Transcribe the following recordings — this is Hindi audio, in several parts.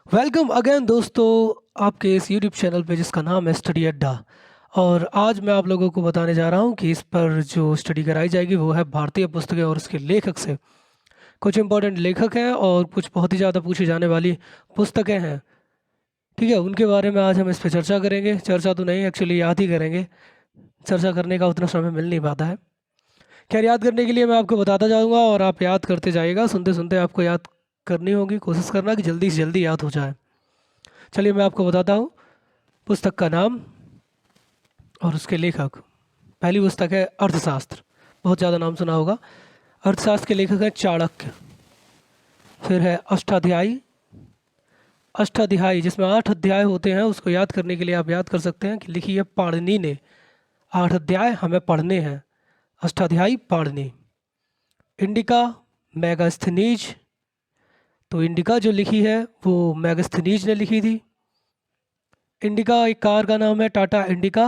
वेलकम अगेन दोस्तों, आपके इस यूट्यूब चैनल पे जिसका नाम है स्टडी अड्डा। और आज मैं आप लोगों को बताने जा रहा हूँ कि इस पर जो स्टडी कराई जाएगी वो है भारतीय पुस्तकें और उसके लेखक से। कुछ इंपॉर्टेंट लेखक हैं और कुछ बहुत ही ज़्यादा पूछी जाने वाली पुस्तकें हैं। ठीक है, उनके बारे में आज हम इस पर चर्चा करेंगे। चर्चा तो नहीं, एक्चुअली याद ही करेंगे। चर्चा करने का उतना समय मिल नहीं पाता है। खैर, याद करने के लिए मैं आपको बताता जाऊँगा और आप याद करते जाइएगा। सुनते सुनते आपको याद करनी होगी, कोशिश करना कि जल्दी से जल्दी याद हो जाए। चलिए मैं आपको बताता हूँ पुस्तक का नाम और उसके लेखक। पहली पुस्तक है अर्थशास्त्र। बहुत ज़्यादा नाम सुना होगा। अर्थशास्त्र के लेखक हैं चाणक्य। फिर है अष्टाध्यायी। अष्टाध्यायी जिसमें 8 अध्याय होते हैं, उसको याद करने के लिए आप याद कर सकते हैं कि लिखी है पाणिनि ने। 8 अध्याय हमें पढ़ने हैं। अष्टाध्यायी पाणिनि। इंडिका मैगास्थनीज। तो इंडिका जो लिखी है वो मैगास्थनीज ने लिखी थी। इंडिका एक कार का नाम है, टाटा इंडिका।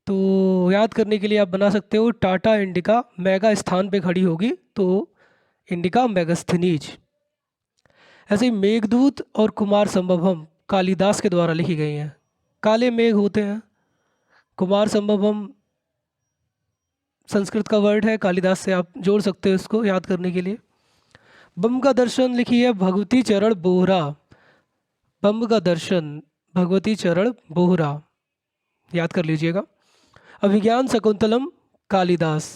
तो याद करने के लिए आप बना सकते हो टाटा इंडिका मेगा स्थान पे खड़ी होगी तो इंडिका मेगास्थनीज। ऐसे ही मेघदूत और कुमार संभवम कालिदास के द्वारा लिखी गई हैं। काले मेघ होते हैं। कुमार संभवम संस्कृत का वर्ड है, कालिदास से आप जोड़ सकते हो इसको याद करने के लिए। बम का दर्शन लिखी है भगवती चरण बोहरा। बम का दर्शन भगवती चरण बोहरा, याद कर लीजिएगा। अभिज्ञान शकुंतलम कालिदास।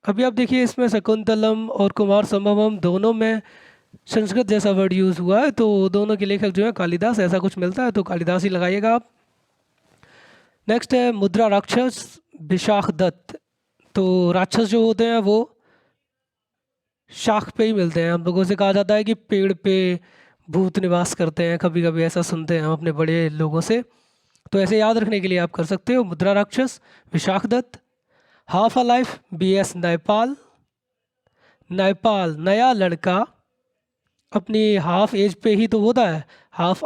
अभी आप देखिए इसमें शकुंतलम और कुमार संभवम दोनों में संस्कृत जैसा वर्ड यूज़ हुआ है, तो दोनों के लेखक जो है कालिदास, ऐसा कुछ मिलता है तो कालिदास ही लगाइएगा आप। नेक्स्ट है मुद्रा राक्षस विशाख दत्त। तो राक्षस जो होते हैं वो शाख पे ही मिलते हैं। हम लोगों से कहा जाता है कि पेड़ पे भूत निवास करते हैं, कभी कभी ऐसा सुनते हैं हम अपने बड़े लोगों से। तो ऐसे याद रखने के लिए आप कर सकते हो Mudrarakshasa, Vishakhadatta. Half a life BS Naipaul. Naipaul नया लड़का अपनी हाफ एज पे ही तो होता है। हाफ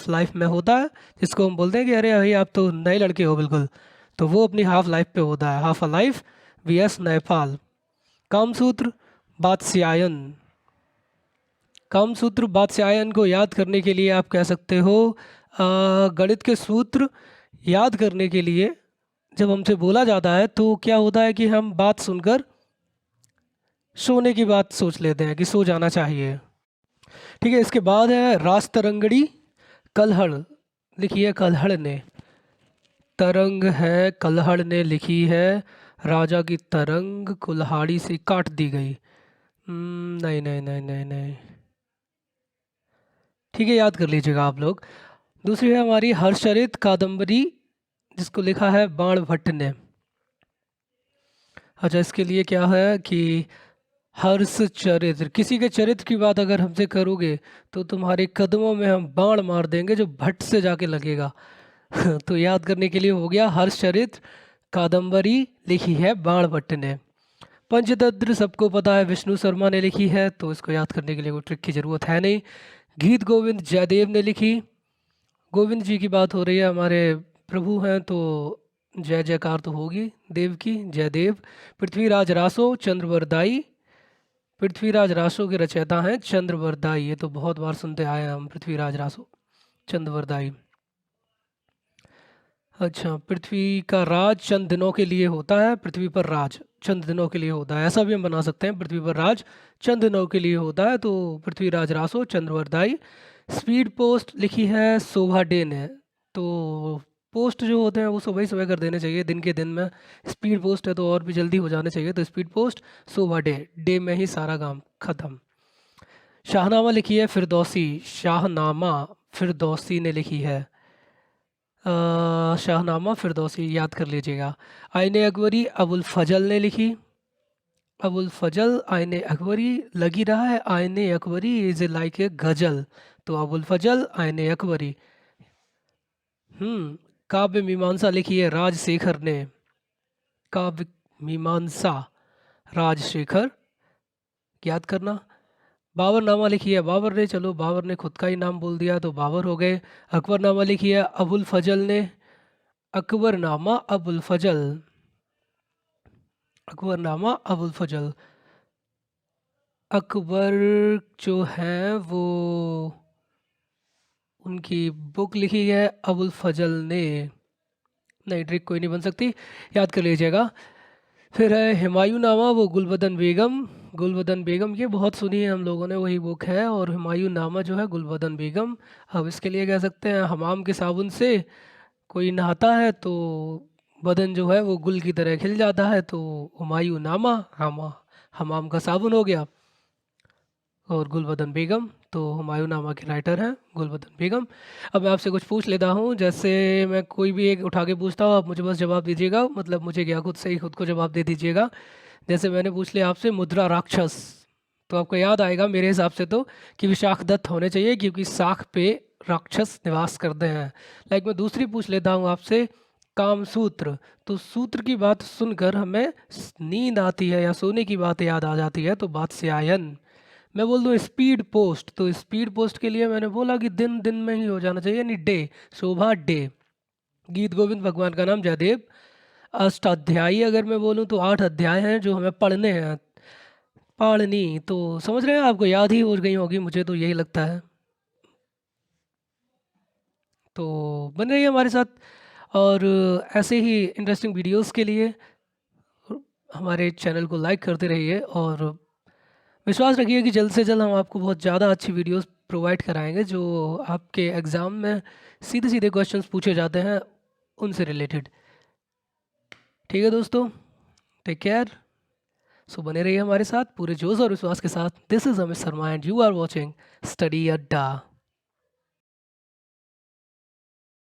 लाइफ में होता है, जिसको हम बोलते हैं कि अरे भाई आप तो नए लड़के हो बिल्कुल। तो वो अपनी हाफ लाइफ पे होता है, half a life BS Naipaul. Kamasutra Vatsyayan. Kamasutra Vatsyayan को याद करने के लिए आप कह सकते हो गणित के सूत्र याद करने के लिए जब हमसे बोला जाता है तो क्या होता है कि हम बात सुनकर सोने की बात सोच लेते हैं कि सो जाना चाहिए। ठीक है, इसके बाद है राजतरंगड़ी कल्हड़। लिखी है कल्हड़ ने। तरंग है कल्हड़ ने लिखी है। राजा की तरंग कुल्हाड़ी से काट दी गई। नहीं नहीं नहीं नहीं नहीं। ठीक है, याद कर लीजिएगा आप लोग। दूसरी है हमारी हर्षचरित कादम्बरी, जिसको लिखा है बाण भट्ट ने। अच्छा, इसके लिए क्या है कि हर्ष चरित्र, किसी के चरित्र की बात अगर हमसे करोगे तो तुम्हारे कदमों में हम बाण मार देंगे जो भट्ट से जाके लगेगा। तो याद करने के लिए हो गया हर्षचरित कादम्बरी लिखी है बाण भट्ट ने। पंचतंत्र सबको पता है विष्णु शर्मा ने लिखी है, तो इसको याद करने के लिए कोई ट्रिक की जरूरत है नहीं। गीत गोविंद जयदेव ने लिखी। गोविंद जी की बात हो रही है, हमारे प्रभु हैं तो जय जयकार तो होगी देव की, जयदेव। पृथ्वीराज रासो चंद्रवरदाई। पृथ्वीराज रासो के रचयिता हैं चंद्रवरदाई। ये तो बहुत बार सुनते आए हैं हम, पृथ्वीराज रासो चंद्रवरदाई। अच्छा, पृथ्वी का राज चंद दिनों के लिए होता है। पृथ्वी पर राज चंद दिनों के लिए होता है, ऐसा भी हम बना सकते हैं, पृथ्वी पर राज चंद दिनों के लिए होता है। तो पृथ्वीराज रासो चंद्रवरदाई। स्पीड पोस्ट लिखी है शोभा डे ने। तो पोस्ट जो होते हैं वो सुबह ही सुबह कर देने चाहिए दिन के दिन में। स्पीड पोस्ट है तो और भी जल्दी हो जाने चाहिए, तो स्पीड पोस्ट शोभा डे, डे में ही सारा काम खत्म। शाहनामा लिखी है फिरदौसी। शाहनामा फिरदौसी ने लिखी है। शाहनामा फिरदौसी याद कर लीजिएगा। आईने अकबरी अबुल फजल ने लिखी। अबुल फजल आईने अकबरी, लगी रहा है आईने अकबरी इज लाइक ए गजल। तो अबुल फजल आईने अकबरी। काव्य मीमांसा लिखी है राजशेखर ने। काव्य मीमांसा राजशेखर, याद करना। बाबरनामा लिखी है बाबर ने। चलो बाबर ने खुद का ही नाम बोल दिया तो बाबर हो गए। अकबरनामा लिखी है अबुल फजल ने। अकबरनामा अबुल फजल। अकबरनामा अबुल फजल। अकबर जो हैं वो उनकी बुक लिखी है अबुल फजल ने। नहीं, ट्रिक कोई नहीं बन सकती, याद कर लीजिएगा। फिर है हुमायूं नामा, वो गुलबदन बेगम। गुलबदन बेगम ये बहुत सुनी है हम लोगों ने, वही बुक है। और हुमायूं नामा जो है गुलबदन बेगम। अब इसके लिए कह सकते हैं हमाम के साबुन से कोई नहाता है तो बदन जो है वो गुल की तरह खिल जाता है, तो हुमायूं नामा हमाम का साबुन हो गया। और गुलबदन बेगम तो हुमायूं नामा के राइटर हैं गुलबदन बेगम। अब मैं आपसे कुछ पूछ लेता हूँ, जैसे मैं कोई भी एक उठा के पूछता हूँ, आप मुझे बस जवाब दीजिएगा, मतलब मुझे क्या खुद से ही खुद को जवाब दे दीजिएगा। जैसे मैंने पूछ लिया आपसे मुद्रा राक्षस, तो आपको याद आएगा मेरे हिसाब से तो कि विशाख दत्त होने चाहिए, क्योंकि साख पे राक्षस निवास करते हैं। लाइक मैं दूसरी पूछ लेता हूँ आपसे, कामसूत्र। तो सूत्र की बात सुनकर हमें नींद आती है या सोने की बात याद आ जाती है, तो बात से आयन। मैं बोल दूँ स्पीड पोस्ट, तो स्पीड पोस्ट के लिए मैंने बोला कि दिन दिन में ही हो जाना चाहिए, यानी डे, शोभा डे। गीत गोविंद भगवान का नाम जयदेव। अष्टाध्यायी अगर मैं बोलूँ तो 8 अध्याय हैं जो हमें पढ़ने हैं। पाढ़नी, तो समझ रहे हैं, आपको याद ही हो गई होगी, मुझे तो यही लगता है। तो बन रही है हमारे साथ, और ऐसे ही इंटरेस्टिंग वीडियोस के लिए हमारे चैनल को लाइक करते रहिए, और विश्वास रखिए कि जल्द से जल्द हम आपको बहुत ज़्यादा अच्छी वीडियोस प्रोवाइड कराएंगे, जो आपके एग्ज़ाम में सीधे सीधे क्वेश्चंस पूछे जाते हैं उनसे रिलेटेड। ठीक है दोस्तों, टेक केयर। सो बने रहिए हमारे साथ पूरे जोश और विश्वास के साथ। This is Amit Sharma and you are watching Study अड्डा।